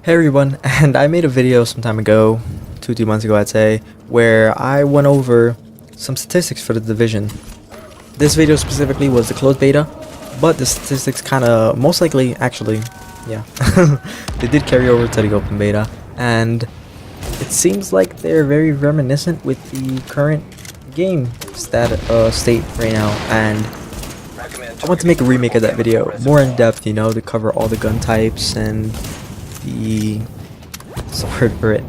Hey everyone, and I made a video some time ago, 2 months ago I'd say, where I went over some statistics for the division. This video specifically was the closed beta, but the statistics kinda, most likely, actually, yeah, they did carry over to the open beta, and it seems like they're very reminiscent with the current game state right now, and I want to make a remake of that video, more in depth, you know, to cover all the gun types and the word for it,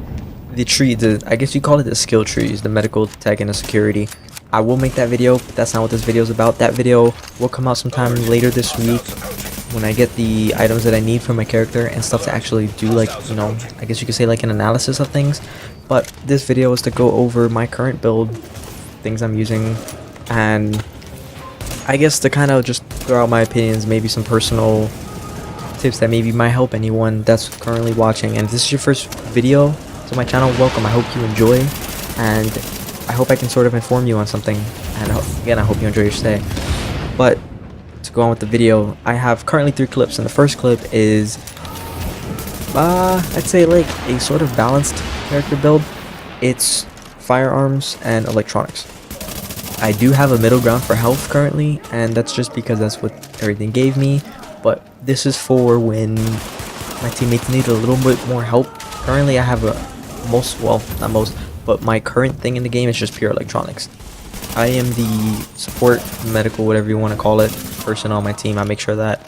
the tree, I guess you call it the skill trees, the medical, tech, and the security. I will make that video, but that's not what this video is about. That video will come out sometime later this week when I get the items that I need for my character and stuff to actually do, like, you know, I guess you could say like an analysis of things. But this video is to go over my current build, things I'm using, and I guess to kind of just throw out my opinions, maybe some personal tips that maybe might help anyone that's currently watching. And if this is your first video to my channel, welcome. I hope you enjoy, and I hope I can sort of inform you on something, and again, I hope you enjoy your stay. But to go on with the video, I have currently 3 clips, and the first clip is I'd say like a sort of balanced character build. It's firearms and electronics. I do have a middle ground for health currently, and that's just because that's what everything gave me. But this is for when my teammates need a little bit more help. Currently I have not most, but my current thing in the game is just pure electronics. I am the support, medical, whatever you want to call it, person on my team. I make sure that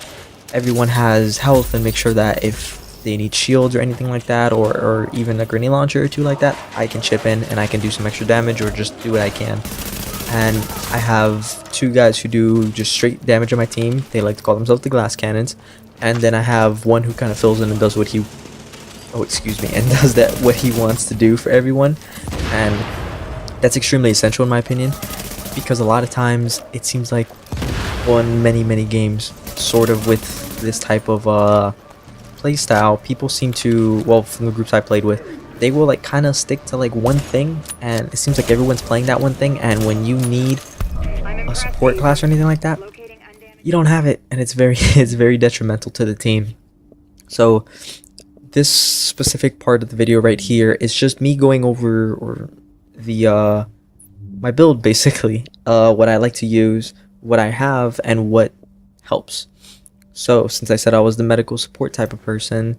everyone has health and make sure that if they need shields or anything like that, or even a grenade launcher or two like that, I can chip in and I can do some extra damage or just do what I can. And I have 2 guys who do just straight damage on my team. They like to call themselves the glass cannons. And then I have one who kind of fills in and does what he what he wants to do for everyone. And that's extremely essential in my opinion, because a lot of times it seems like on many games, sort of with this type of play style, people seem to, well, from the groups I played with, they will like kind of stick to like one thing, and it seems like everyone's playing that one thing, and when you need a support class or anything like that, you don't have it, and it's very detrimental to the team. So this specific part of the video right here is just me going over my build, basically, what I like to use, what I have, and what helps. So since I said I was the medical support type of person,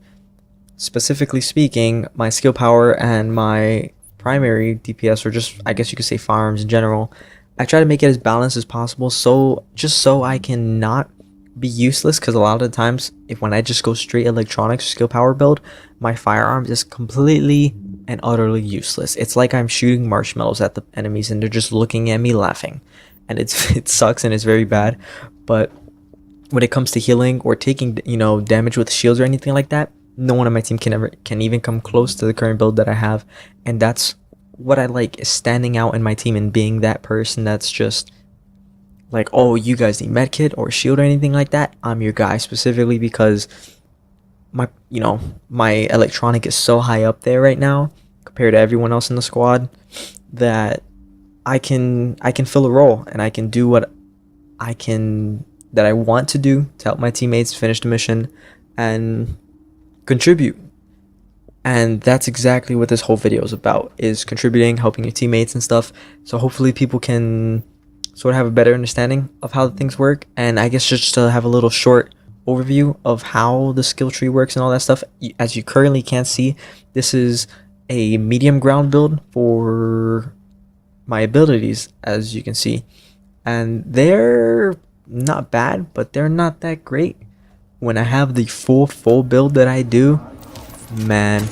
specifically speaking, my skill power and my primary DPS, or just, I guess you could say, firearms in general, I try to make it as balanced as possible, so just so I can not be useless, because a lot of the times when I just go straight electronics skill power build, my firearms is completely and utterly useless. It's like I'm shooting marshmallows at the enemies and they're just looking at me laughing, and it sucks and it's very bad. But when it comes to healing or taking, you know, damage with shields or anything like that, no one on my team can even come close to the current build that I have. And that's what I like, is standing out in my team and being that person that's just like, oh, you guys need medkit or shield or anything like that, I'm your guy, specifically because my electronic is so high up there right now compared to everyone else in the squad that I can fill a role, and I can do what I want to do to help my teammates finish the mission and contribute. And that's exactly what this whole video is about, is contributing, helping your teammates and stuff. So hopefully people can sort of have a better understanding of how things work, and I guess just to have a little short overview of how the skill tree works and all that stuff. As you currently can't see, this is a medium ground build for my abilities, as you can see, and they're not bad, but they're not that great. When I have the full build that I do, man,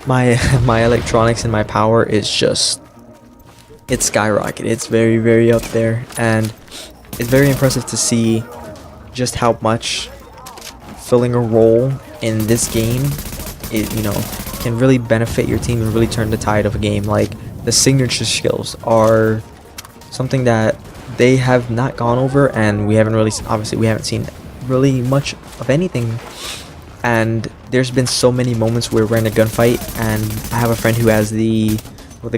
my electronics and my power is just, it's skyrocketed. It's very up there, and it's very impressive to see just how much filling a role in this game, can really benefit your team and really turn the tide of a game. Like, the signature skills are something that they have not gone over, and we haven't seen really much of anything. And there's been so many moments where we're in a gunfight, and I have a friend who has the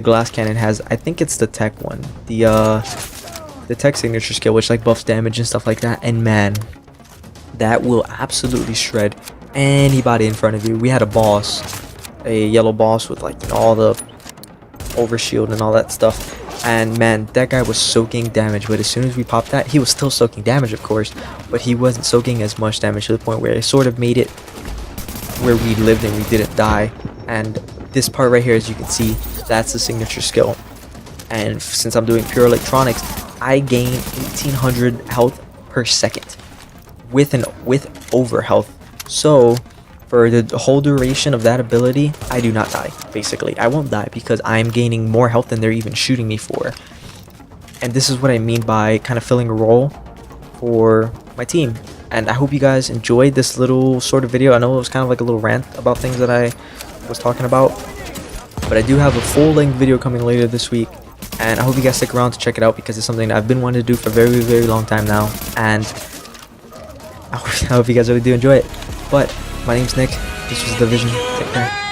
glass cannon has, I think it's the tech one, the tech signature skill, which like buffs damage and stuff like that, and man, that will absolutely shred anybody in front of you. We had a boss, a yellow boss with like, you know, all the overshield and all that stuff. And man, that guy was soaking damage, but as soon as we popped that, he was still soaking damage, of course, but he wasn't soaking as much damage, to the point where it sort of made it where we lived and we didn't die. And this part right here, as you can see, that's the signature skill. And since I'm doing pure electronics, I gain 1800 health per second with over health. So for the whole duration of that ability, I do not die. Basically, I won't die because I'm gaining more health than they're even shooting me for. And this is what I mean by kind of filling a role for my team. And I hope you guys enjoyed this little sort of video. I know it was kind of like a little rant about things that I was talking about, but I do have a full-length video coming later this week, and I hope you guys stick around to check it out, because it's something that I've been wanting to do for a very, very long time now, and I hope you guys really do enjoy it. But my name's Nick. This was The Vision. Take care.